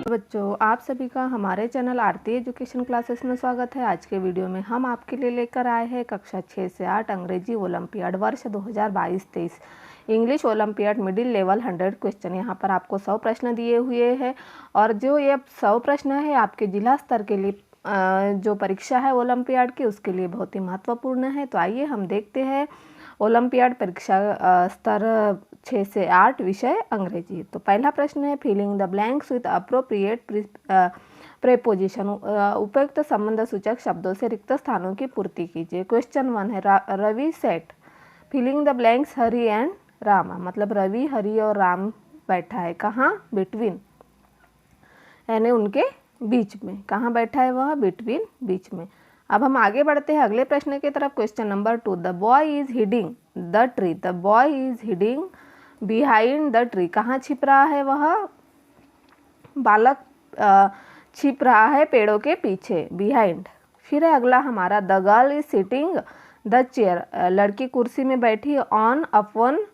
बच्चों, आप सभी का हमारे चैनल आरती एजुकेशन क्लासेस में स्वागत है। आज के वीडियो में हम आपके लिए लेकर आए हैं कक्षा 6 से 8 अंग्रेजी ओलंपियाड वर्ष 2022-23 English olympiad middle level 100 question. यहाँ पर आपको 100 प्रश्न दिए हुए हैं और जो ये 100 प्रश्न है आपके जिला स्तर के लिए जो परीक्षा है ओलंपियाड की उसके लिए बहुत ही महत्वपूर्ण है। तो आइए हम देखते हैं ओलंपियाड परीक्षा स्तर 6 से 8 विषय अंग्रेजी। तो पहला प्रश्न है filling the blanks with appropriate preposition. उपयुक्त संबंध सूचक शब्दों से रिक्त स्थानों की पूर्ति कीजिए। क्वेश्चन 1 है Ravi set filling the blanks Hari and Rama. मतलब रवि, हरि और राम बैठा है कहाँ? बिटवीन, यानी उनके बीच में। कहाँ बैठा है वह? बिटवीन, बीच में। अब हम आगे बढ़ते हैं अगले प्रश्न की तरफ। Question number 2 the boy is heading the tree. The boy is heading behind the tree. कहाँ छिप रहा है वह? बालक छिप रहा है पेड़ों के पीछे, बिहाइंड। फिर है अगला हमारा the girl is sitting the chair. लड़की कुर्सी में बैठी ऑन अपॉन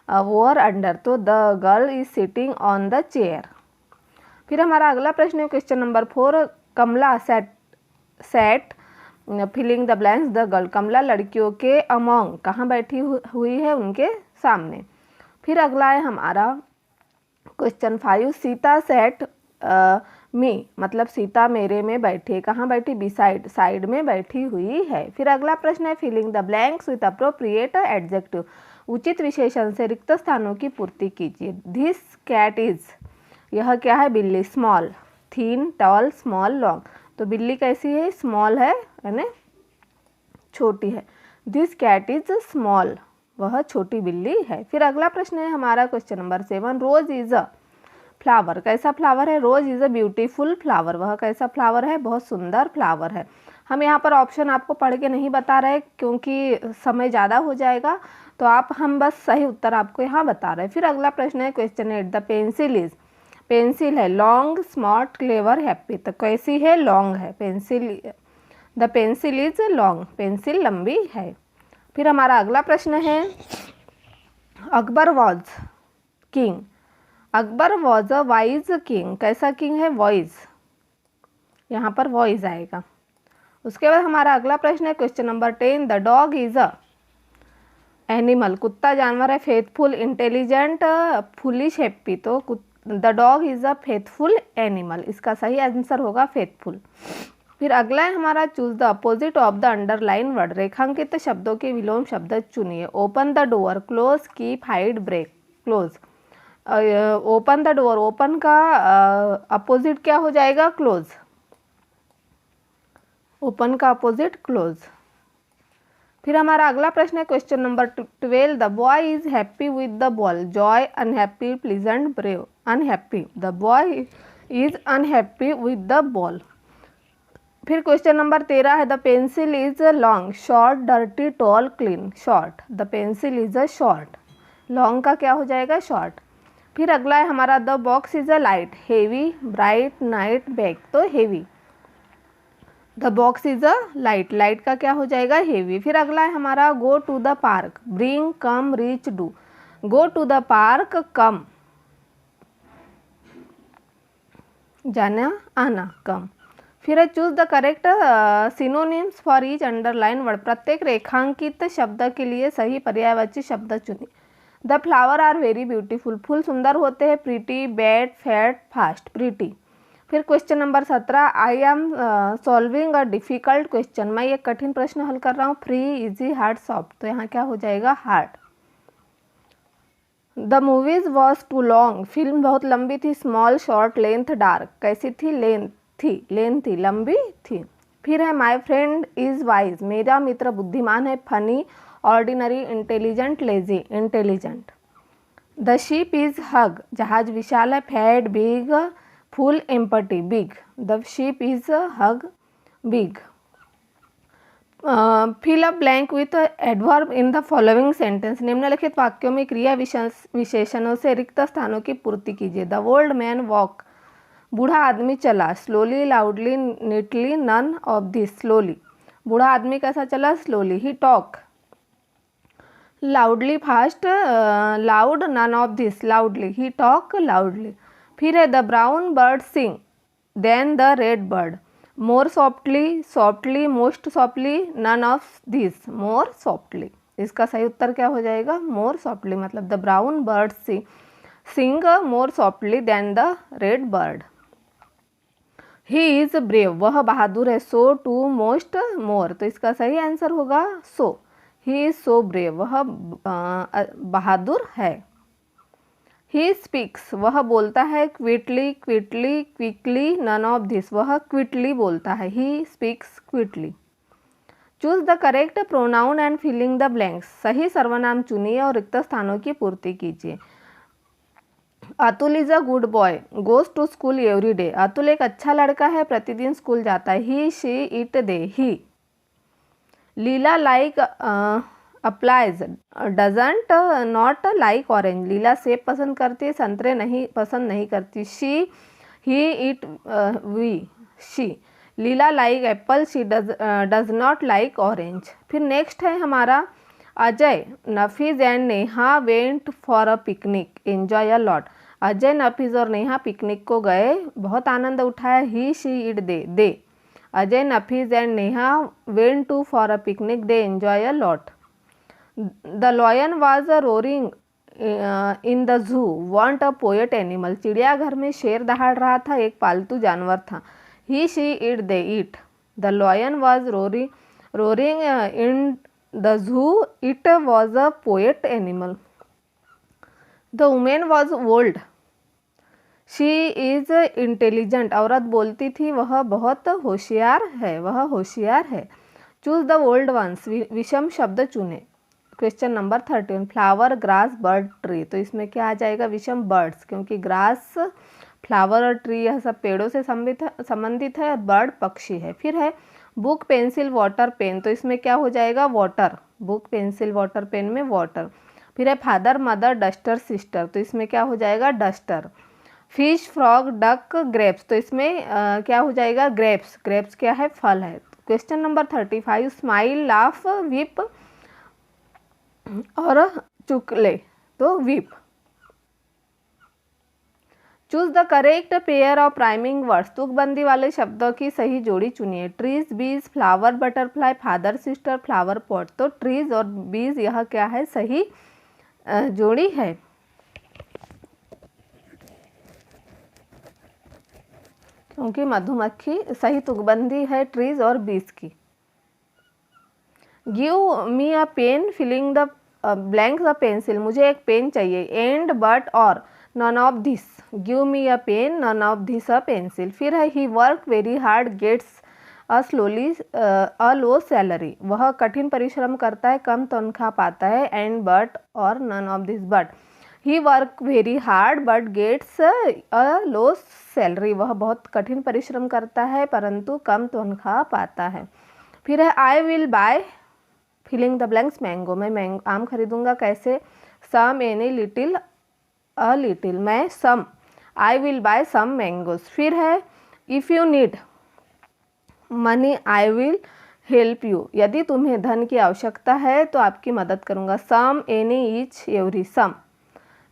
ओवर अंडर। तो the girl is sitting on the chair. फिर हमारा अगला प्रश्न है question number 4 Kamla set filling the blanks the girl. Kamla लड़कियों के अमोंग कहाँ बैठी हुई है? उनके सामने। फिर अगला है हमारा क्वेश्चन 5 सीता सेट मी। मतलब सीता मेरे में बैठी। कहाँ बैठी? बिसाइड, साइड में बैठी हुई है। फिर अगला प्रश्न है filling the blanks with appropriate adjective. उचित विशेषण से रिक्त स्थानों की पूर्ति कीजिए। दिस कैट इज, यह क्या है? बिल्ली। स्मॉल, थीन, टॉल, स्मॉल, लॉन्ग। तो बिल्ली कैसी है? स्मॉल है, यानी छोटी है। दिस कैट इज स्मॉल, वह छोटी बिल्ली है। फिर अगला प्रश्न है हमारा question number 7 rose is a flower. कैसा फ्लावर है? Rose is a beautiful flower. वह कैसा फ्लावर है? बहुत सुंदर फ्लावर है। हम यहाँ पर ऑप्शन आपको पढ़ के नहीं बता रहे क्योंकि समय ज़्यादा हो जाएगा, तो हम बस सही उत्तर आपको यहाँ बता रहे हैं। फिर अगला प्रश्न है question 8 the pencil is. Pencil है लॉन्ग, स्मार्ट, क्लेवर, हैप्पी। तो कैसी है? लॉन्ग है। Pencil, the pencil is long, pencil लंबी है। फिर हमारा अगला प्रश्न है Akbar was king. Akbar was a wise king. कैसा किंग है? वॉइज, यहाँ पर वॉइज आएगा। उसके बाद हमारा अगला प्रश्न है question number 10 the dog is a animal. कुत्ता जानवर है। Faithful, intelligent, foolish, happy. तो the dog is a faithful animal. इसका सही आंसर होगा फेथफुल। फिर अगला है हमारा choose the opposite of the underline word. रेखांकित शब्दों के विलोम शब्द चुनिए। Open the door, close, keep, hide, break. Close, open the door, open का अपोजिट क्या हो जाएगा? क्लोज। ओपन का अपोजिट क्लोज। फिर हमारा अगला प्रश्न है question number 12 the boy is happy with the ball. Joy, unhappy, pleasant, brave. Unhappy, the boy is unhappy with the ball. फिर क्वेश्चन नंबर 13 है the pencil is long, short, dirty, tall, clean. Short, the pencil is a short. Long का क्या हो जाएगा? Short. फिर अगला है हमारा the box is a light, heavy, bright, night, bag. तो heavy, the box is a light. Light का क्या हो जाएगा? हेवी। फिर अगला है हमारा go to the park, bring, come, reach, do. Go to the park, come, जाना, आना, कम। फिर है choose the correct synonyms for each underline word. प्रत्येक रेखांकित शब्द के लिए सही पर्यायवाची शब्द चुनिए। The flower are very beautiful. फूल सुंदर होते हैं। Pretty, bad, fat, fast. Pretty. फिर question number 17 I am solving a difficult question. मैं एक कठिन प्रश्न हल कर रहा हूँ। Free, easy, hard, soft. तो यहाँ क्या हो जाएगा? Hard. The movies was too long. Film बहुत लंबी थी। Small, short, length, dark. कैसी थी? लेंथ थी, लंबी थी। फिर है माई फ्रेंड इज वाइज। मेरा मित्र बुद्धिमान है। Funny, ordinary, intelligent, lazy. Intelligent. The ship is huge. जहाज विशाल है। Fat, big, full, empty. Big, the ship is huge, big. Fill up blank with adverb in the following sentence. निम्नलिखित वाक्यों में क्रिया विशेषणों से रिक्त स्थानों की पूर्ति कीजिए। The old man walk. बूढ़ा आदमी चला। Slowly, loudly, neatly, none of this. Slowly, बूढ़ा आदमी कैसा चला? Slowly. He talk loudly, fast, loud, none of this. Loudly, he talk loudly. फिर है the brown bird sing. Then the red bird, more softly, softly, most softly, none of this, more softly. इसका सही उत्तर क्या हो जाएगा? More softly, मतलब the brown bird sing more softly then the red bird. He is brave, वह बहादुर है। सो टू मोस्ट मोर, तो इसका सही आंसर होगा सो। ही इज सो ब्रेव, वह बहादुर है। ही स्पीक्स, वह बोलता है। Quickly, quickly, quickly, none of this, वह क्विकली बोलता है। He speaks quickly. Choose the correct pronoun and filling the blanks, सही सर्वनाम चुनिए और रिक्त स्थानों की पूर्ति कीजिए। Atul is a good boy, goes to school every day, Atul एक अच्छा लड़का है, प्रतिदिन स्कूल जाता है। He, she, it, they, he. Leela like apples, doesn't not like orange, Leela सेब पसंद करती है, संतरे नहीं पसंद नहीं करती। She, he, it, we, she. Leela like apple, she does not like orange. फिर नेक्स्ट है हमारा Ajay, Nafees and Neha went for a picnic, enjoy a lot. Ajay, Nafees और नेहा पिकनिक को गए, बहुत आनंद उठाया। He, she, it, they. Ajay, Nafees and Neha went to for a picnic, they enjoy a lot. The lion was roaring in the zoo, want a pet animal, चिड़ियाघर में शेर दहाड़ रहा था, एक पालतू जानवर था। He, she, it, they, it. The lion was roaring in the zoo, it was a pet animal. The women was old, she is intelligent, औरत बोलती थी, वह बहुत होशियार है, वह होशियार है। चूज द ओल्ड वंस, विषम शब्द चुने। Question number 13, flower, grass, bird, tree, तो इसमें क्या आ जाएगा? विषम बर्ड्स, क्योंकि ग्रास, फ्लावर और ट्री यह सब पेड़ों से संबंधित है, और बर्ड पक्षी है। फिर है बुक, पेंसिल, वाटर, पेन, तो इसमें क्या हो जाएगा? Water, book, pencil, water, pen में वाटर। फिर है फादर, मदर, डस्टर, सिस्टर, तो इसमें क्या हो जाएगा? Duster. Fish, frog, duck, grapes, तो इसमें क्या हो जाएगा? ग्रेप्स, ग्रेप्स क्या है? फल है। Question number 35, smile, laugh, weep और चुकले, तो weep. Choose the correct pair of rhyming words, तुकबंदी वाले शब्दों की सही जोड़ी चुनिए। Trees, bees, flower, butterfly, father, sister, flower pot, तो ट्रीज और बीज यह क्या है? सही जोड़ी है। क्योंकि मधुमक्खी सही तुकबंदी है ट्रीज और बीज की। Give me a pen, filling the blanks a pencil, मुझे एक पेन चाहिए। एंड, बट, और, none of this, give me a pen, none of this a pencil. फिर है he work very hard, gets a slowly a low salary, वह कठिन परिश्रम करता है, कम तनख्वाह पाता है। एंड, बट, और, none of this, but. He work very hard but gets a low salary, वह बहुत कठिन परिश्रम करता है परंतु कम तनख्वाह पाता है। फिर है I will buy, filling the blanks, mango, मैं आम खरीदूंगा, कैसे? Some, any, little, a little, मैं some, I will buy some mangoes. फिर है if you need money I will help you, यदि तुम्हें धन की आवश्यकता है तो आपकी मदद करूंगा। Some, any, each, every, some.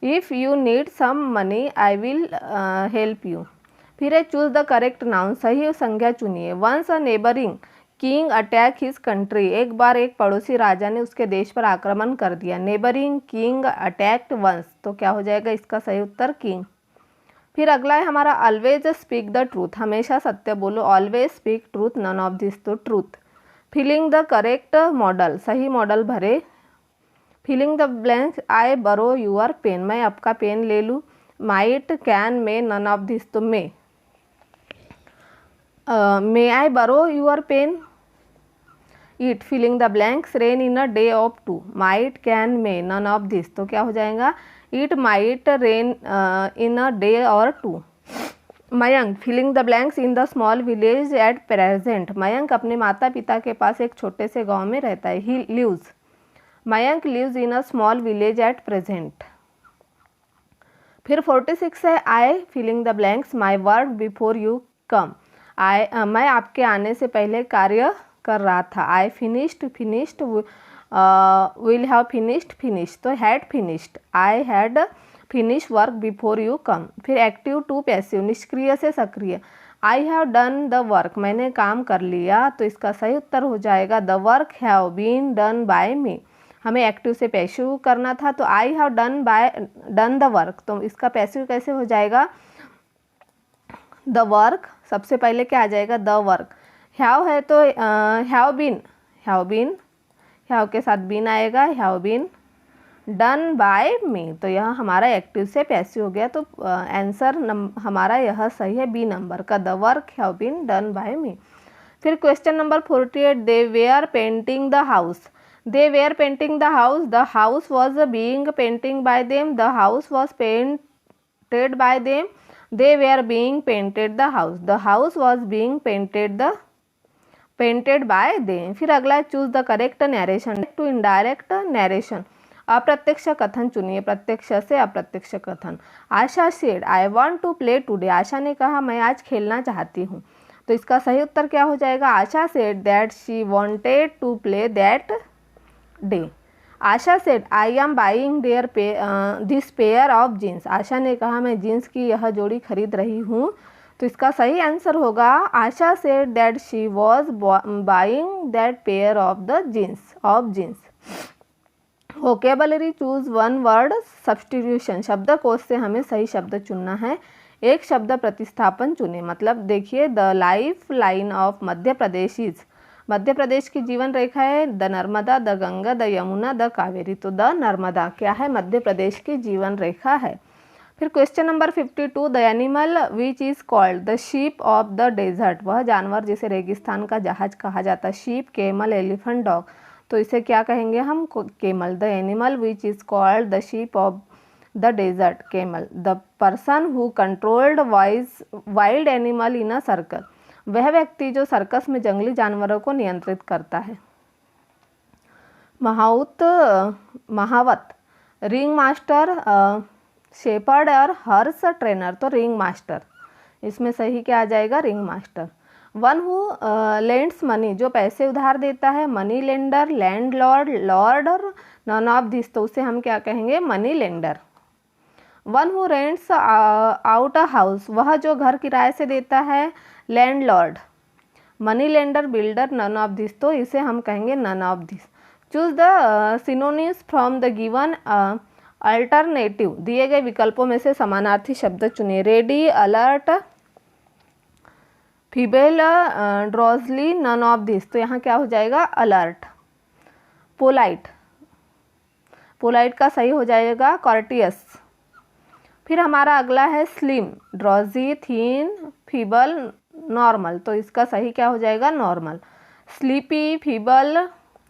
If you need some money I will help you. फिर है चूज द करेक्ट नाउन, सही संज्ञा चुनिए। Once a neighboring king attack his country, एक बार एक पड़ोसी राजा ने उसके देश पर आक्रमण कर दिया। नेबरिंग किंग अटैक्ड वंस, तो क्या हो जाएगा? इसका सही उत्तर किंग। फिर अगला है हमारा ऑलवेज स्पीक द ट्रूथ, हमेशा सत्य बोलो। Always speak truth, none of this, तो truth. Filling the correct modal, सही मॉडल भरे। Filling the blanks, I borrow your pen, मैं आपका पेन ले लूँ। Might, can, may, none of this, तो may. May I borrow your pen. It, filling the blanks, rain in a day of two, might, can, may, none of this, तो क्या हो जाएगा? It might rain in a day और two. Mayank, filling the blanks, in the small village at present, Mayank अपने माता पिता के पास एक छोटे से गांव में रहता है। He lives, Mayank lives in a small village at present. फिर 46 है I, filling the blanks, my work before you come, मैं आपके आने से पहले कार्य कर रहा था। I finished, finished, will have finished, finish, तो had finished. I had finish work before you come. फिर एक्टिव टू पैसिव, निष्क्रिय से सक्रिय। I have done the work, मैंने काम कर लिया, तो इसका सही उत्तर हो जाएगा the work have been done by me. हमें एक्टिव से पैसिव करना था, तो I have done the work, तो इसका पैसिव कैसे हो जाएगा द वर्क। सबसे पहले क्या आ जाएगा द वर्क, हैव है तो हैव के साथ बीन आएगा, हैव बीन डन बाय मी, तो यह हमारा एक्टिव से पैसिव हो गया। तो आंसर हमारा यह सही है, बी नंबर का, the work have been done by me. फिर question number 48, they were painting the house, they were painting the house was being painting by them, the house was painted by them, they were being painted the house was being painted by them। फिर अगला choose the correct narration to indirect narration, अप्रत्यक्ष कथन चुनिए, प्रत्यक्ष से अप्रत्यक्ष कथन। Asha said I want to play today, Asha ने कहा मैं आज खेलना चाहती हूँ, तो इसका सही उत्तर क्या हो जाएगा Asha said that she wanted to play that day. Asha said I am buying this pair of jeans, Asha ने कहा मैं जीन्स की यह जोड़ी खरीद रही हूँ, तो इसका सही आंसर होगा Asha said that she was buying that pair of the jeans. Vocabulary choose one word substitution, शब्दकोश से हमें सही शब्द चुनना है, एक शब्द प्रतिस्थापन चुने। मतलब देखिए the life line of Madhya Pradesh is, Madhya Pradesh की जीवन रेखा है the Narmada, the Ganga, the Yamuna, the Kaveri, तो द नर्मदा क्या है मध्य प्रदेश की जीवन रेखा है। फिर question number 52, the animal which is called the sheep of the desert, वह जानवर जिसे रेगिस्तान का जहाज कहा जाता है, शीप, केमल, एलिफेंट, डॉग, तो इसे क्या कहेंगे हम camel. The animal which is called the sheep of the desert camel. The person who controlled wild animal in a circle, वह व्यक्ति जो सर्कस में जंगली जानवरों को नियंत्रित करता है। महावत, रिंग मास्टर, शेपर्ड और हर्स ट्रेनर, तो रिंग मास्टर, इसमें सही क्या आ जाएगा ring master. One who lends money, जो पैसे उधार देता है, मनी लेंडर, लैंडलॉर्ड, लॉर्ड और नन ऑफ दिस, तो उसे हम क्या कहेंगे money lender. One who rents out a house, वह जो घर किराए से देता है, landlord. Money lender, builder, none of this, तो इसे हम कहेंगे none of this. Choose the synonyms from the given alternative, दिए गए विकल्पों में से समानार्थी शब्द चुनिए। Ready, alert, feeble, drowsily, none of this, तो यहाँ क्या हो जाएगा अलर्ट। पोलाइट, पोलाइट का सही हो जाएगा कॉर्टियस। फिर हमारा अगला है स्लिम, ड्रॉजी, थीन, फीबल, नॉर्मल, तो इसका सही क्या हो जाएगा normal. Sleepy, feeble,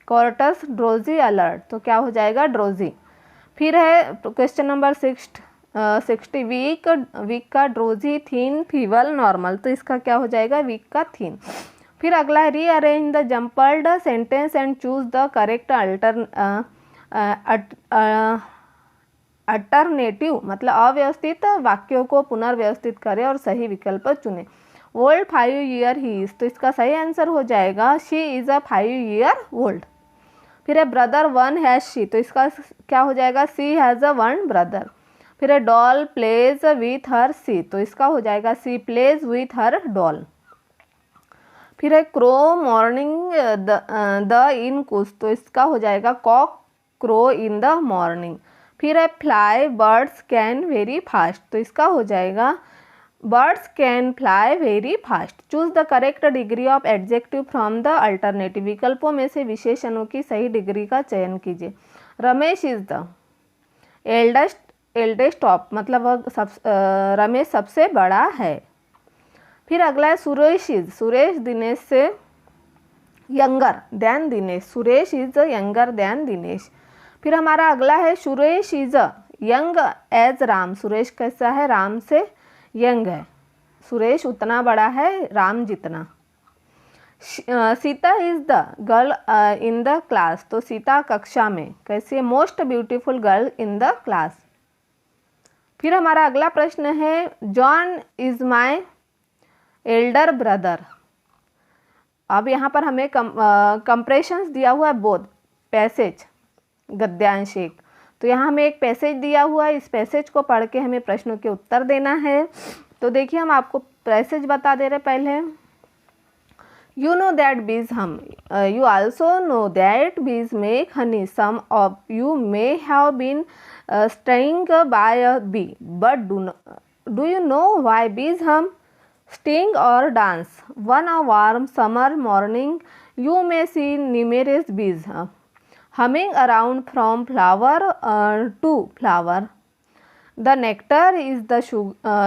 quarters, ड्रोजी, alert, तो क्या हो जाएगा ड्रोजी। फिर है क्वेश्चन नंबर 60, वीक का ड्रोजी, थीन, फीबल, नॉर्मल, तो इसका क्या हो जाएगा वीक का थीन। फिर अगला है rearrange the jumbled sentence and choose the correct alternative, मतलब अव्यवस्थित वाक्यों को पुनर्व्यवस्थित करें और सही विकल्प चुने। ओल्ड 5 ईयर ही इज, तो इसका सही आंसर हो जाएगा she is a 5 year old. फिर है ब्रदर, वन हैज शी, तो इसका क्या हो जाएगा सी हैज़ अ वन ब्रदर। फिर है डॉल प्लेज विथ हर सी, तो इसका हो जाएगा सी प्लेज विथ हर डॉल। फिर है क्रो मॉर्निंग द इन कुछ, तो इसका हो जाएगा cock crow in the morning. फिर है fly birds can very fast, तो इसका हो जाएगा birds can fly very fast. Choose the correct degree of adjective from the alternative, विकल्पों में से विशेषणों की सही डिग्री का चयन कीजिए। Ramesh is the eldest of, मतलब वह रमेश सबसे बड़ा है। फिर अगला है सुरेश इज, सुरेश दिनेश से younger than Dinesh, Suresh is younger than Dinesh. फिर हमारा अगला है Suresh is young age Ram, Suresh कैसा है राम से यंग है, सुरेश उतना बड़ा है राम जितना। Sita is the girl in the class, तो सीता कक्षा में कैसी है most beautiful girl in the class. फिर हमारा अगला प्रश्न है John is my elder brother. अब यहाँ पर हमें कंप्रेशंस दिया हुआ है बोथ पैसेज गद्यांश एक, तो यहाँ हमें एक पैसेज दिया हुआ है, इस पैसेज को पढ़ के हमें प्रश्नों के उत्तर देना है। तो देखिए हम आपको पैसेज बता दे रहे पहले। You know that bees hum. You also know that bees make honey. Some of you may have been stung by a bee, but do you know why bees hum, sting, or dance? One a warm summer morning, you may see numerous bees humming around from flower to flower. The nectar is the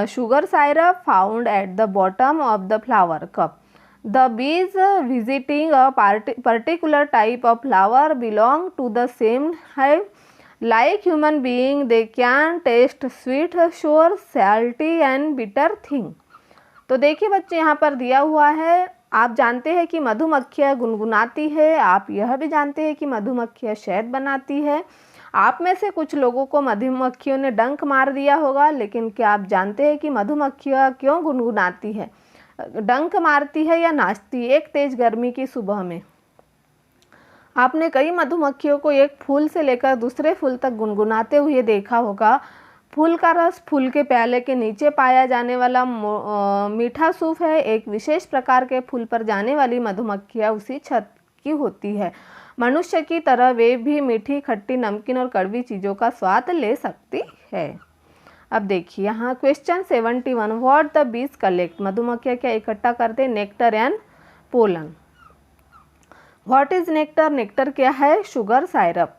sugar syrup found at the bottom of the flower cup. The bees visiting a particular type of flower belong to the same hive. Like human being, they can taste sweet, sour, salty and bitter thing. तो देखिए बच्चे यहाँ पर दिया हुआ है, आप जानते हैं कि मधुमक्खियाँ गुनगुनाती है, आप यह भी जानते हैं कि मधुमक्खियाँ शहद बनाती है। आप में से कुछ लोगों को मधुमक्खियों ने डंक मार दिया होगा, लेकिन क्या आप जानते हैं कि मधुमक्खियाँ क्यों गुनगुनाती है, डंक मारती है या नाचती है एक तेज गर्मी की सुबह में? आपने कई मधुमक्खियों को एक फूल से लेकर दूसरे फूल तक गुनगुनाते हुए देखा होगा। फूल का रस फूल के प्याले के नीचे पाया जाने वाला मीठा सूफ है। एक विशेष प्रकार के फूल पर जाने वाली मधुमक्खियाँ उसी छत की होती है। मनुष्य की तरह वे भी मीठी, खट्टी, नमकीन और कड़वी चीज़ों का स्वाद ले सकती है। अब देखिए यहाँ question 71, what the bees collect, मधुमक्खियाँ क्या इकट्ठा करते हैं? Nectar and pollen. What is nectar, nectar क्या है? Sugar syrup.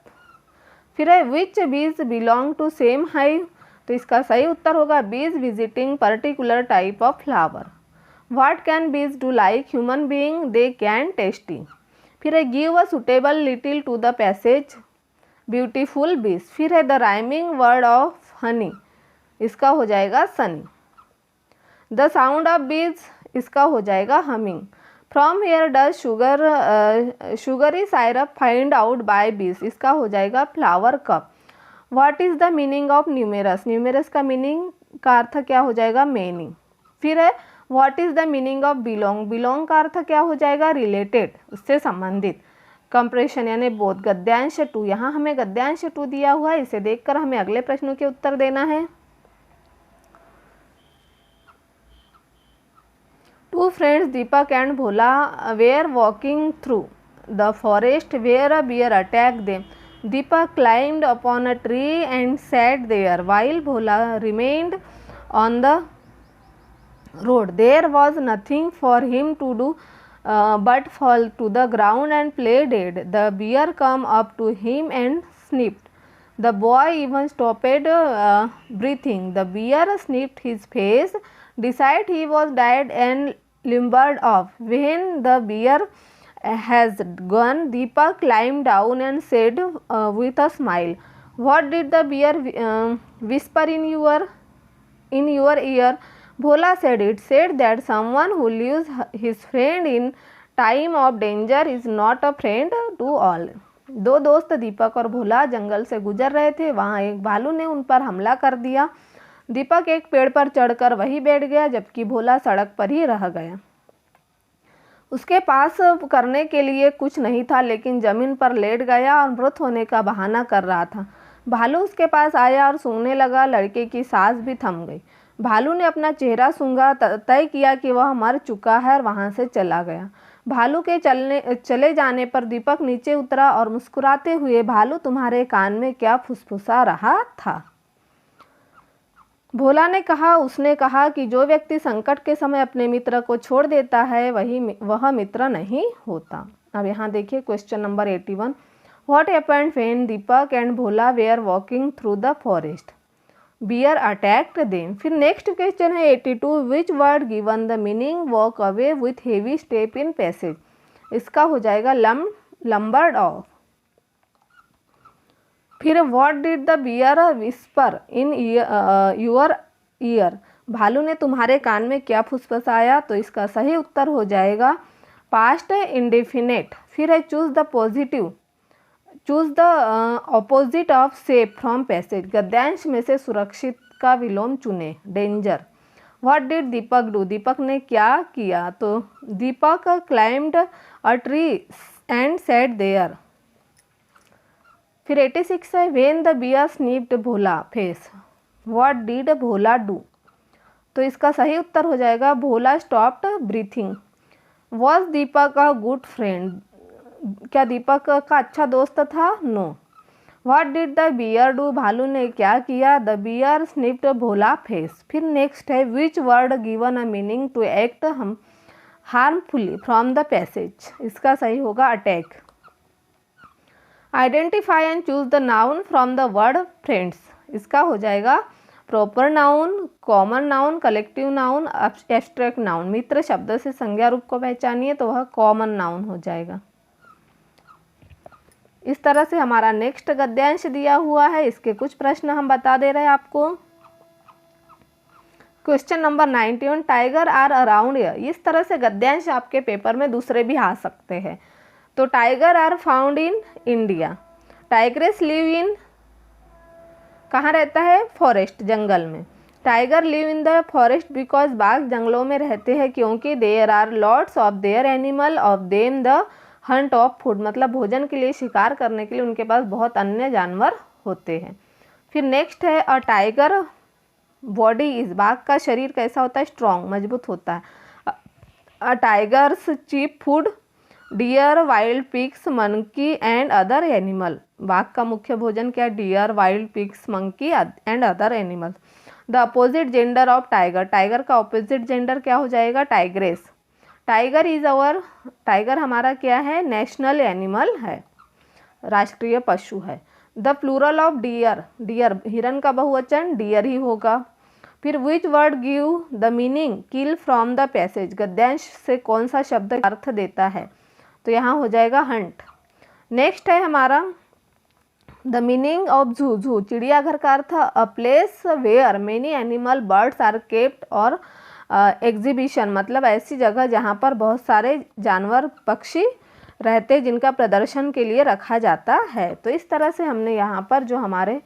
फिर है विच बीज बिलोंग टू सेम हाइव, तो इसका सही उत्तर होगा bees visiting particular type of flower. What can bees do like human being, they can tasty. फिर है give a suitable little to the passage, beautiful bees. फिर है the rhyming word of honey, इसका हो जाएगा सनी। द साउंड ऑफ बीज, इसका हो जाएगा humming. From here does sugary syrup find out by बीज, इसका हो जाएगा flower cup. What is the meaning of numerous, numerous का मीनिंग का अर्थ क्या हो जाएगा? मेनी। फिर है what is the meaning of belong, belong का अर्थ क्या हो जाएगा? रिलेटेड, उससे संबंधित। कंप्रेशन यानी बोध। गद्यांश 2, यहाँ हमें गद्यांश 2 दिया हुआ है, इसे देखकर हमें अगले प्रश्नों के उत्तर देना है। Two friends Deepak and Bhola were walking through the forest where a bear attacked them. Deepak climbed upon a tree and sat there while Bhola remained on the road. There was nothing for him to do but fall to the ground and play dead. The bear came up to him and sniffed. The boy even stopped breathing. The bear sniffed his face, decided he was dead and limbered off. When the bear has gone, Deepak climbed down and said with a smile, "What did the bear whisper in your ear?" Bhola said, "It said that someone who leaves his friend in time of danger is not a friend to all." दो दोस्त दीपक और भोला जंगल से गुजर रहे थे। वहाँ एक भालू ने उन पर हमला कर दिया। दीपक एक पेड़ पर चढ़कर वहीं बैठ गया, जबकि भोला सड़क पर ही रह गया। उसके पास करने के लिए कुछ नहीं था, लेकिन जमीन पर लेट गया और मृत होने का बहाना कर रहा था। भालू उसके पास आया और सूंघने लगा। लड़के की सांस भी थम गई। भालू ने अपना चेहरा सूंघा, तय किया कि वह मर चुका है और वहाँ से चला गया। भालू के चले जाने पर दीपक नीचे उतरा और मुस्कुराते हुए, "भालू तुम्हारे कान में क्या फुसफुसा रहा था?" भोला ने कहा, उसने कहा कि जो व्यक्ति संकट के समय अपने मित्र को छोड़ देता है वह मित्र नहीं होता। अब यहाँ देखिए question number 81, what happened when Deepak and Bhola were walking through the forest, bear attacked them. फिर नेक्स्ट क्वेश्चन है 82, which word given the meaning walk away with heavy step in passage, इसका हो जाएगा लम्बर्ड ऑफ। फिर what did the bear whisper in your ear, भालू ने तुम्हारे कान में क्या फुसफुसाया, तो इसका सही उत्तर हो जाएगा पास्ट इंडेफिनेट। फिर है choose the opposite of safe from passage, गद्यांश में से सुरक्षित का विलोम चुने, danger. What did Deepak do, Deepak ने क्या किया, तो Deepak climbed a tree and sat there. फिर 86 है, when the bear sniffed Bhola face, what did Bhola do, तो इसका सही उत्तर हो जाएगा Bhola stopped breathing. Was Deepak a good friend, क्या दीपक का अच्छा दोस्त था? No. What did the bear do, भालू ने क्या किया? The bear sniffed Bhola face. फिर नेक्स्ट है which word given a meaning to act harmfully from the passage, इसका सही होगा attack. Identify and choose the noun from the word friends, इसका हो जाएगा proper noun, common noun, collective noun, abstract noun. मित्र शब्द से संज्ञा रूप को पहचानिए तो वह कॉमन नाउन हो जाएगा। इस तरह से हमारा नेक्स्ट गद्यांश दिया हुआ है, इसके कुछ प्रश्न हम बता दे रहे हैं आपको। Question number 91, tiger are around here. इस तरह से गद्यांश आपके पेपर में दूसरे भी आ सकते हैं। तो tiger are found in India. Tigress live in, कहाँ रहता है? फॉरेस्ट, जंगल में। Tiger live in the forest because, बाघ जंगलों में रहते हैं क्योंकि there are lots of there animal of them the hunt of food, मतलब भोजन के लिए, शिकार करने के लिए उनके पास बहुत अन्य जानवर होते हैं। फिर नेक्स्ट है अ टाइगर बॉडी इज, बाघ का शरीर कैसा होता है? स्ट्रॉन्ग, मजबूत होता है। A tiger's cheap food deer, wild pigs, monkey and other animal, बाघ का मुख्य भोजन क्या? Deer, wild pigs, monkey and other animal. The opposite gender of tiger, tiger का अपोजिट जेंडर क्या हो जाएगा? Tigress. Tiger is our, tiger हमारा क्या है? नेशनल एनिमल है, राष्ट्रीय पशु है। The plural of deer, deer हिरन का बहुवचन डियर ही होगा। फिर which word give the meaning kill from the passage, गद्यांश से कौन सा शब्द अर्थ देता है? तो यहाँ हो जाएगा हंट। नेक्स्ट है हमारा द मीनिंग ऑफ जू, जू चिड़ियाघर का अर्थ a place where many animal birds are kept और एग्जीबिशन, मतलब ऐसी जगह जहाँ पर बहुत सारे जानवर पक्षी रहते जिनका प्रदर्शन के लिए रखा जाता है। तो इस तरह से हमने यहाँ पर जो हमारे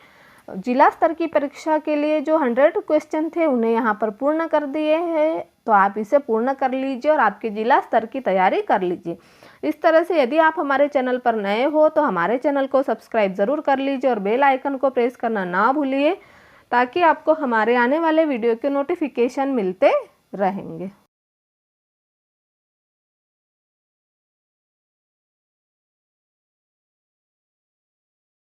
जिला स्तर की परीक्षा के लिए जो 100 क्वेश्चन थे उन्हें यहाँ पर पूर्ण कर दिए हैं। तो आप इसे पूर्ण कर लीजिए और आपके जिला स्तर की तैयारी कर लीजिए। इस तरह से यदि आप हमारे चैनल पर नए हो तो हमारे चैनल को सब्सक्राइब ज़रूर कर लीजिए और बेल आइकन को प्रेस करना ना भूलिए ताकि आपको हमारे आने वाले वीडियो के नोटिफिकेशन मिलते रहेंगे।